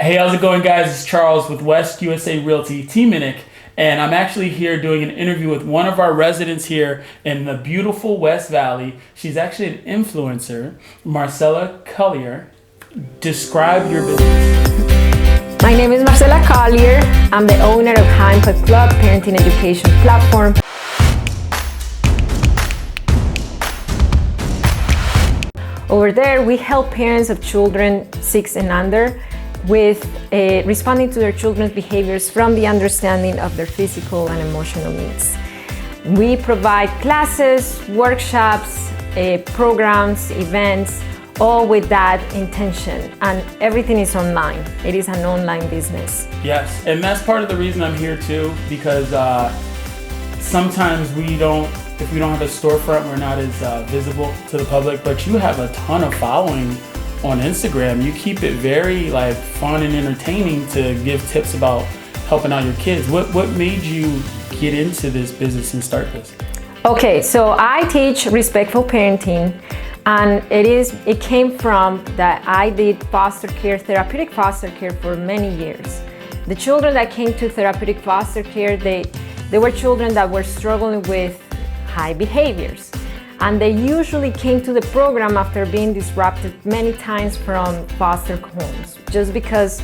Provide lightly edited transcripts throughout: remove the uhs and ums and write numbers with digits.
Hey, how's it going, guys? It's Charles with West USA Realty T-Minnick, and I'm actually here doing an interview with one of our residents here in the beautiful West Valley. She's actually an influencer, Marcela Collier. Describe your business. My name is Marcela Collier. I'm the owner of High Impact Club Parenting Education Platform. Over there, we help parents of children 6 and under with responding to their children's behaviors from the understanding of their physical and emotional needs. We provide classes, workshops, programs, events, all with that intention, and everything is online. It is an online business. Yes, and that's part of the reason I'm here too, because sometimes if we don't have a storefront, we're not as visible to the public, but you have a ton of following on Instagram. You keep it very fun and entertaining to give tips about helping out your kids. What made you get into this business and start this? Okay, so I teach respectful parenting, and it came from that I did foster care, therapeutic foster care for many years. The children that came to therapeutic foster care, they were children that were struggling with high behaviors. And they usually came to the program after being disrupted many times from foster homes, just because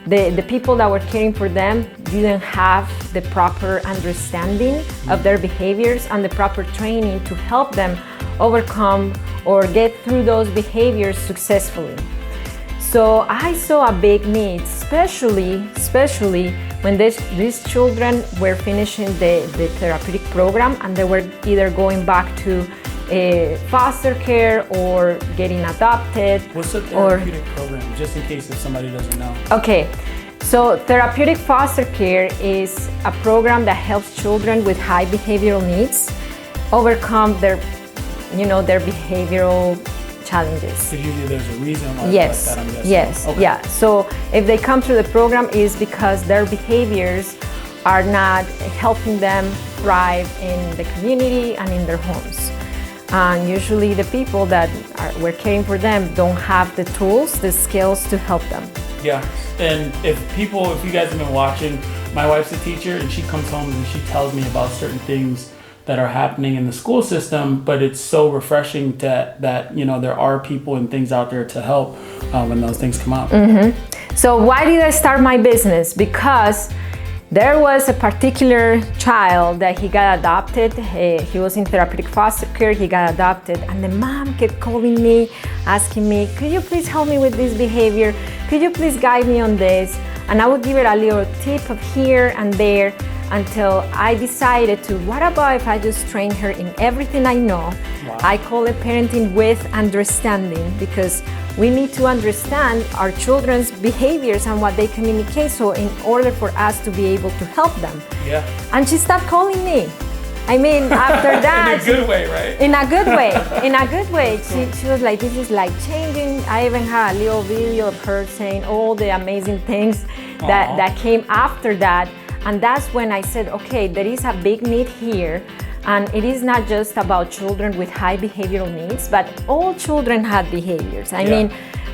the people that were caring for them didn't have the proper understanding of their behaviors and the proper training to help them overcome or get through those behaviors successfully. So I saw a big need, especially when these children were finishing the therapeutic program and they were either going back to foster care or getting adopted. What's the therapeutic program, just in case if somebody doesn't know? Okay, so therapeutic foster care is a program that helps children with high behavioral needs overcome their behavioral challenges. Because usually there's a reason why yes, like that, I'm guessing. Yes, okay. Yeah. So if they come through the program, is because their behaviors are not helping them thrive in the community and in their homes. And usually the people that we're caring for them don't have the tools, the skills to help them. Yeah, and if you guys have been watching, my wife's a teacher and she comes home and she tells me about certain things that are happening in the school system, but it's so refreshing that there are people and things out there to help when those things come up. Mm-hmm. So why did I start my business? Because there was a particular child that he got adopted. He was in therapeutic foster care, he got adopted, and the mom kept calling me, asking me, could you please help me with this behavior? Could you please guide me on this? And I would give her a little tip of here and there until I decided to, what about if I just train her in everything I know? Wow. I call it parenting with understanding, because we need to understand our children's behaviors and what they communicate, so in order for us to be able to help them. Yeah. And she stopped calling me. I mean, after that. In a good way, right? In a good way. In a good way. She was like, this is like changing. I even had a little video of her saying all the amazing things that came after that. And that's when I said, okay, there is a big need here. And it is not just about children with high behavioral needs, but all children have behaviors. I mean,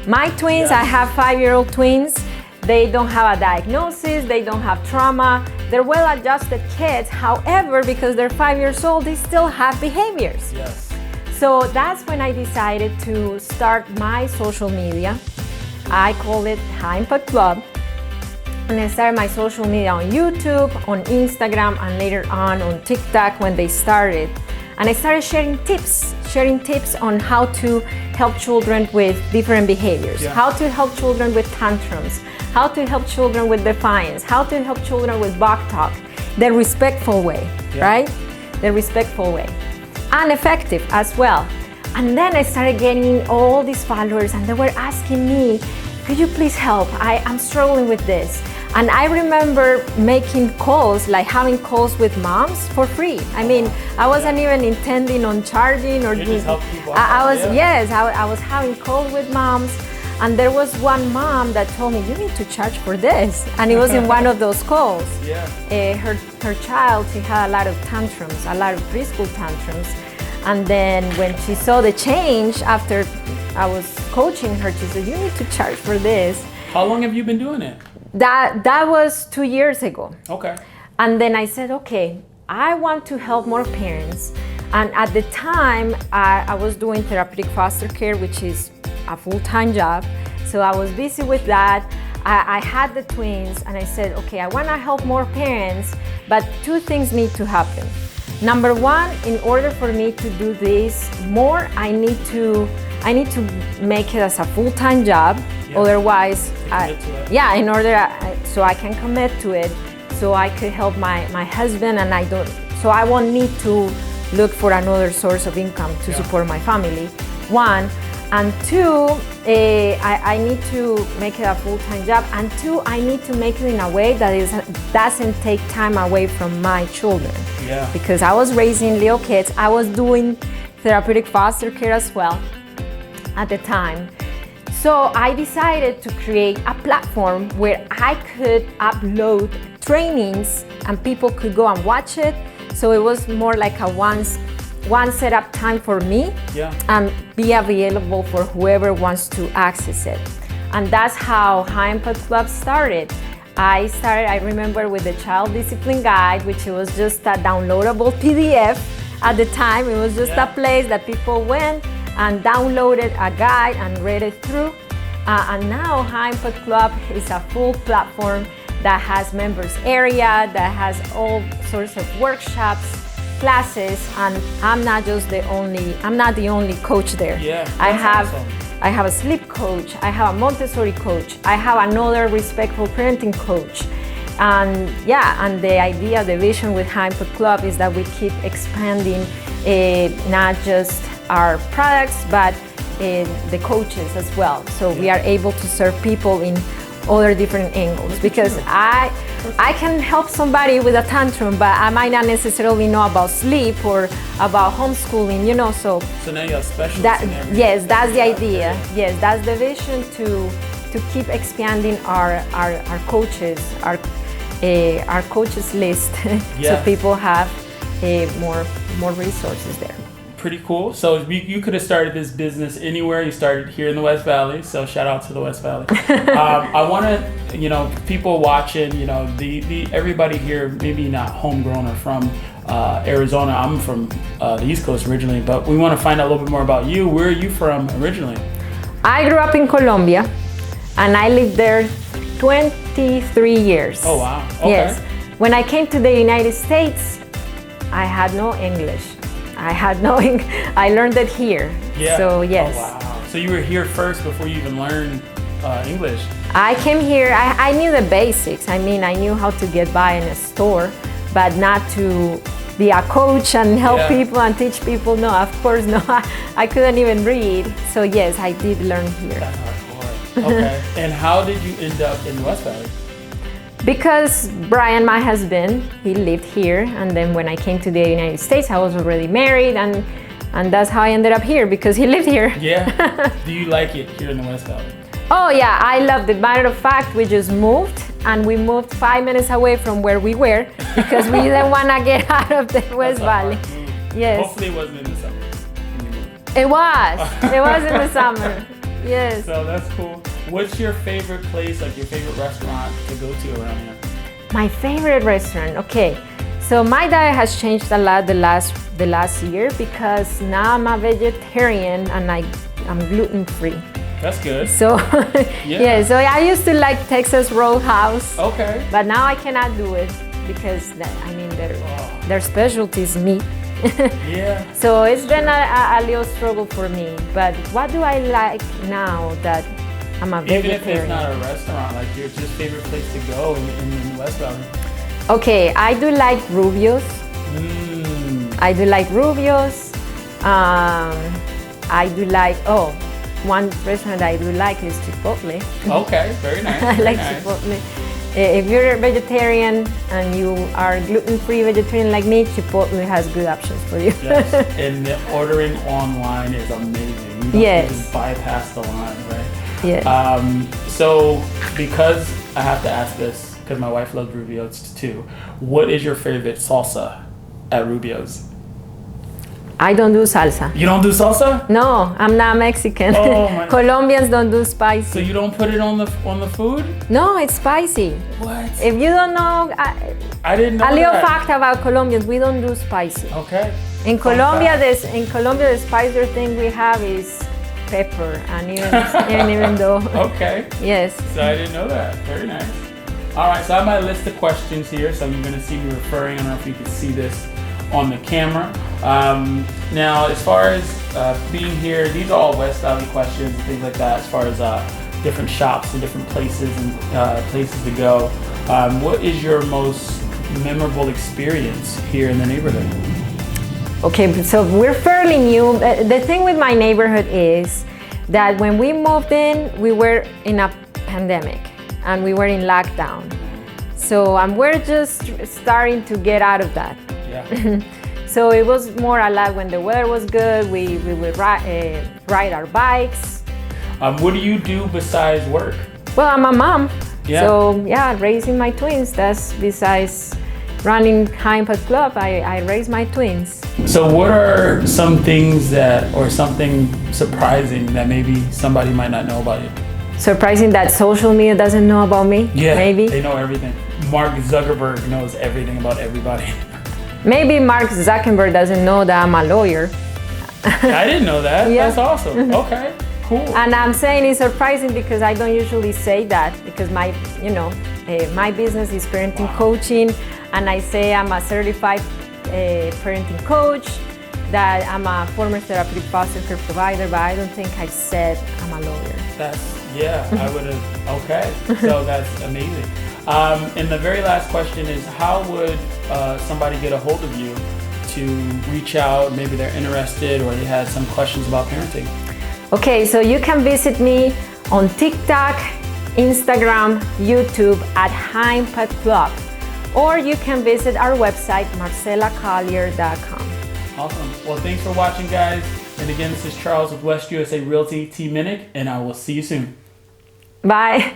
my twins, I have 5-year-old twins. They don't have a diagnosis, they don't have trauma. They're well-adjusted kids. However, because they're 5 years old, they still have behaviors. Yes. So that's when I decided to start my social media. I call it High Impact Club. And I started my social media on YouTube, on Instagram, and later on TikTok when they started. And I started sharing tips on how to help children with different behaviors, how to help children with tantrums, how to help children with defiance, how to help children with back talk, the respectful way, right? The respectful way. And effective as well. And then I started getting all these followers, and they were asking me, could you please help? I'm struggling with this. And I remember making calls, like having calls with moms for free. I mean, I wasn't even intending on charging or just help people out. I was having calls with moms. And there was one mom that told me, you need to charge for this. And it was in one of those calls. Her child, she had a lot of tantrums, a lot of preschool tantrums. And then when she saw the change after I was coaching her, she said, you need to charge for this. How long have you been doing it? That was 2 years ago. Okay. And then I said, okay, I want to help more parents. And at the time, I was doing therapeutic foster care, which is a full-time job. So I was busy with that. I had the twins, and I said, okay, I want to help more parents, but two things need to happen. Number one, in order for me to do this more, I need to make it as a full-time job. Yeah. Otherwise, in order so I can commit to it, so I could help my husband, and so I won't need to look for another source of income to support my family. One, and two, I need to make it a full-time job, and two, I need to make it in a way that doesn't take time away from my children. Yeah. Because I was raising little kids, I was doing therapeutic foster care as well at the time. So I decided to create a platform where I could upload trainings and people could go and watch it. So it was more like a one setup time for me, and be available for whoever wants to access it. And that's how High Impact Club started. I remember with the Child Discipline Guide, which was just a downloadable PDF at the time. It was just a place that people went and downloaded a guide and read it through. And now High Impact Club is a full platform that has members area, that has all sorts of workshops, classes, and I'm not the only coach there. Yeah, I have a sleep coach, I have a Montessori coach, I have another respectful parenting coach. And the idea, the vision with High Impact Club is that we keep expanding not just our products, but the coaches as well. So we are able to serve people in other different angles, because I can help somebody with a tantrum, but I might not necessarily know about sleep or about homeschooling, So now you have specialists in everything. Yes, that's the idea. Yes, that's the vision, to keep expanding our coaches, our coaches list, so people have more resources there. Pretty cool. So you could have started this business anywhere. You started here in the West Valley, so shout out to the West Valley. I want to, people watching, everybody here, maybe not homegrown or from Arizona. I'm from the East Coast originally, but we want to find out a little bit more about you. Where are you from originally? I grew up in Colombia, and I lived there 23 years. Oh, wow. Okay. Yes. When I came to the United States, I had no English. I learned it here. Yeah. So yes. Oh, wow. So you were here first before you even learned English? I came here, I knew the basics. I knew how to get by in a store, but not to be a coach and help people and teach people. No, of course no. I couldn't even read. So yes, I did learn here. That's hardcore. Okay. And how did you end up in the West Valley? Because Brian, my husband, he lived here, and then when I came to the United States, I was already married, and that's how I ended up here, because he lived here. Yeah. Do you like it here in the West Valley? Oh yeah, I loved it. Matter of fact, we just moved, and we moved 5 minutes away from where we were, because we didn't want to get out of the West Valley. Yes. Hopefully it wasn't in the summer when you moved. It was in the summer. Yes. So that's cool. What's your favorite place, like your favorite restaurant to go to around here? My favorite restaurant, okay. So my diet has changed a lot the last year, because now I'm a vegetarian and I'm gluten free. That's good. So so I used to like Texas Roadhouse. Okay. But now I cannot do it, because their specialty is meat. Yeah. So it's been a little struggle for me. But what do I like now that I'm a vegetarian? Even if it's not a restaurant, like your just favorite place to go in the West Valley? Okay, I do like Rubio's. I do like Rubio's. I do like, one restaurant I do like is Chipotle. Okay, very nice. I like Chipotle. If you're a vegetarian and you are gluten-free vegetarian like me, Chipotle has good options for you. Yes, and the ordering online is amazing. You don't just bypass the line, right? Yes. So, because I have to ask this, because my wife loves Rubio's too, what is your favorite salsa at Rubio's? I don't do salsa. You don't do salsa? No, I'm not Mexican. Oh, my. Colombians don't do spicy. So you don't put it on the food? No, it's spicy. What? If you don't know, I didn't know a little that. fact about Colombians, we don't do spicy. Okay. In Colombia, the spicier thing we have is pepper, and even though. Okay. Yes. So I didn't know that. Very nice. All right, so I have my list of questions here. So you're going to see me referring. I don't know if you can see this on the camera. Now, as far as being here, these are all West Valley questions and things like that. As far as different shops and different places and places to go, what is your most memorable experience here in the neighborhood? Okay, so we're fairly new. The thing with my neighborhood is that when we moved in, we were in a pandemic and we were in lockdown. So we're just starting to get out of that. Yeah. So it was more a lot when the weather was good. We would ride our bikes. What do you do besides work? Well, I'm a mom. Yeah. So yeah, raising my twins. That's besides running High Impact Club. I raise my twins. So what are some things or something surprising that maybe somebody might not know about you? Surprising that social media doesn't know about me? Yeah, maybe. They know everything. Mark Zuckerberg knows everything about everybody. Maybe Mark Zuckerberg doesn't know that I'm a lawyer. I didn't know that. Yeah. That's awesome. Okay, cool. And I'm saying it's surprising because I don't usually say that, because my business is parenting coaching, and I say I'm a certified parenting coach, that I'm a former therapeutic foster care provider, but I don't think I said I'm a lawyer. I would have, okay. So that's amazing. And the very last question is, how would somebody get a hold of you to reach out? Maybe they're interested or they had some questions about parenting. Okay, so you can visit me on TikTok, Instagram, YouTube at High Impact Club, or you can visit our website, marcelacollier.com. Awesome. Well, thanks for watching, guys. And again, this is Charles with West USA Realty T-Minute, and I will see you soon. Bye.